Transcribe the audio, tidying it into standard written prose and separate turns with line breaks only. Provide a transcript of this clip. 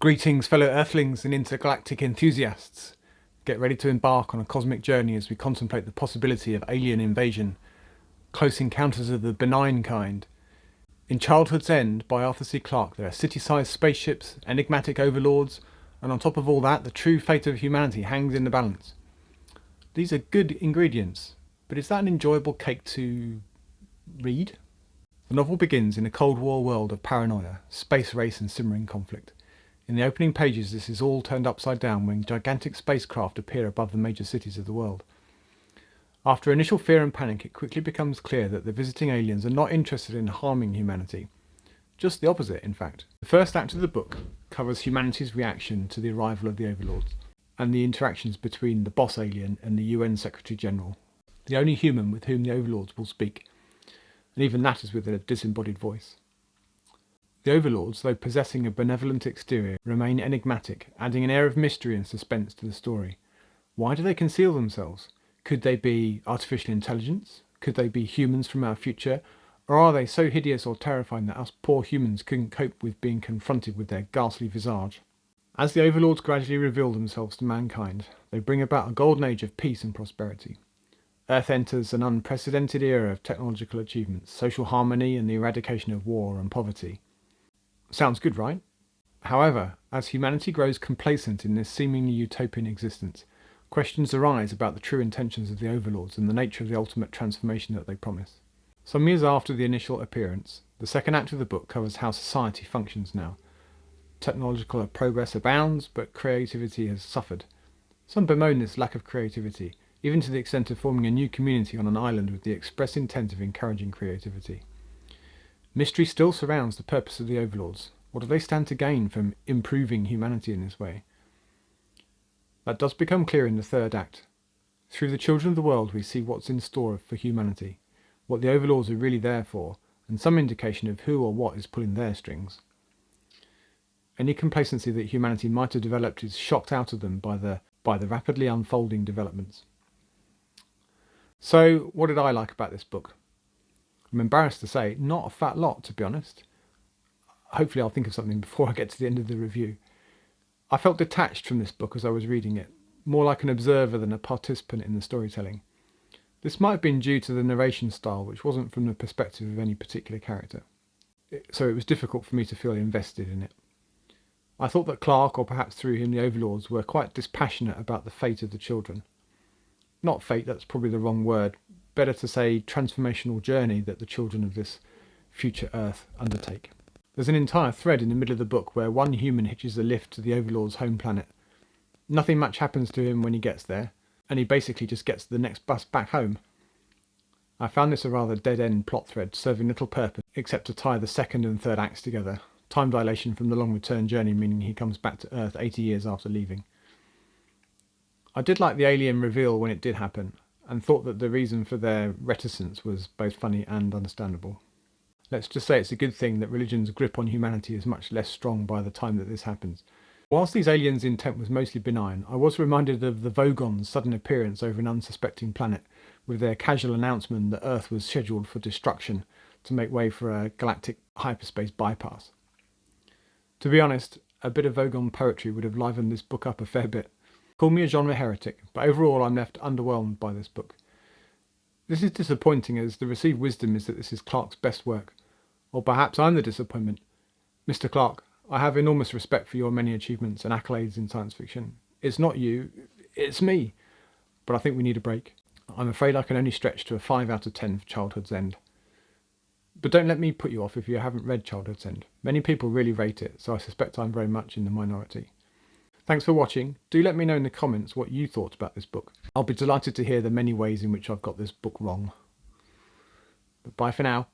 Greetings, fellow Earthlings and intergalactic enthusiasts. Get ready to embark on a cosmic journey as we contemplate the possibility of alien invasion, close encounters of the benign kind. In Childhood's End by Arthur C. Clarke, there are city-sized spaceships, enigmatic overlords, and on top of all that, the true fate of humanity hangs in the balance. These are good ingredients, but is that an enjoyable cake to read? The novel begins in a Cold War world of paranoia, space race and simmering conflict. In the opening pages, this is all turned upside down when gigantic spacecraft appear above the major cities of the world. After initial fear and panic, it quickly becomes clear that the visiting aliens are not interested in harming humanity. Just the opposite, in fact. The first act of the book covers humanity's reaction to the arrival of the Overlords, and the interactions between the boss alien and the UN Secretary General, the only human with whom the Overlords will speak, and even that is with a disembodied voice. The Overlords, though possessing a benevolent exterior, remain enigmatic, adding an air of mystery and suspense to the story. Why do they conceal themselves? Could they be artificial intelligence? Could they be humans from our future? Or are they so hideous or terrifying that us poor humans couldn't cope with being confronted with their ghastly visage? As the Overlords gradually reveal themselves to mankind, they bring about a golden age of peace and prosperity. Earth enters an unprecedented era of technological achievements, social harmony and the eradication of war and poverty. Sounds good, right? However, as humanity grows complacent in this seemingly utopian existence, questions arise about the true intentions of the Overlords and the nature of the ultimate transformation that they promise. Some years after the initial appearance, the second act of the book covers how society functions now. Technological progress abounds, but creativity has suffered. Some bemoan this lack of creativity, even to the extent of forming a new community on an island with the express intent of encouraging creativity. Mystery still surrounds the purpose of the Overlords. What do they stand to gain from improving humanity in this way? That does become clear in the third act. Through the children of the world we see what's in store for humanity, what the Overlords are really there for, and some indication of who or what is pulling their strings. Any complacency that humanity might have developed is shocked out of them by the rapidly unfolding developments. So, what did I like about this book? I'm embarrassed to say, not a fat lot, to be honest. Hopefully I'll think of something before I get to the end of the review. I felt detached from this book as I was reading it, more like an observer than a participant in the storytelling. This might have been due to the narration style, which wasn't from the perspective of any particular character, so it was difficult for me to feel invested in it. I thought that Clarke, or perhaps through him the Overlords, were quite dispassionate about the fate of the children. Not fate, that's probably the wrong word. Better to say transformational journey that the children of this future Earth undertake. There's an entire thread in the middle of the book where one human hitches a lift to the Overlord's home planet. Nothing much happens to him when he gets there, and he basically just gets the next bus back home. I found this a rather dead-end plot thread, serving little purpose except to tie the second and third acts together. Time dilation from the long return journey meaning he comes back to Earth 80 years after leaving. I did like the alien reveal when it did happen, and thought that the reason for their reticence was both funny and understandable. Let's just say it's a good thing that religion's grip on humanity is much less strong by the time that this happens. Whilst these aliens' intent was mostly benign, I was reminded of the Vogons' sudden appearance over an unsuspecting planet, with their casual announcement that Earth was scheduled for destruction to make way for a galactic hyperspace bypass. To be honest, a bit of Vogon poetry would have livened this book up a fair bit. Call me a genre heretic, but overall I'm left underwhelmed by this book. This is disappointing as the received wisdom is that this is Clarke's best work. Or perhaps I'm the disappointment. Mr. Clarke, I have enormous respect for your many achievements and accolades in science fiction. It's not you, it's me. But I think we need a break. I'm afraid I can only stretch to a 5 out of 10 for Childhood's End. But don't let me put you off if you haven't read Childhood's End. Many people really rate it, so I suspect I'm very much in the minority. Thanks for watching. Do let me know in the comments what you thought about this book. I'll be delighted to hear the many ways in which I've got this book wrong. But bye for now.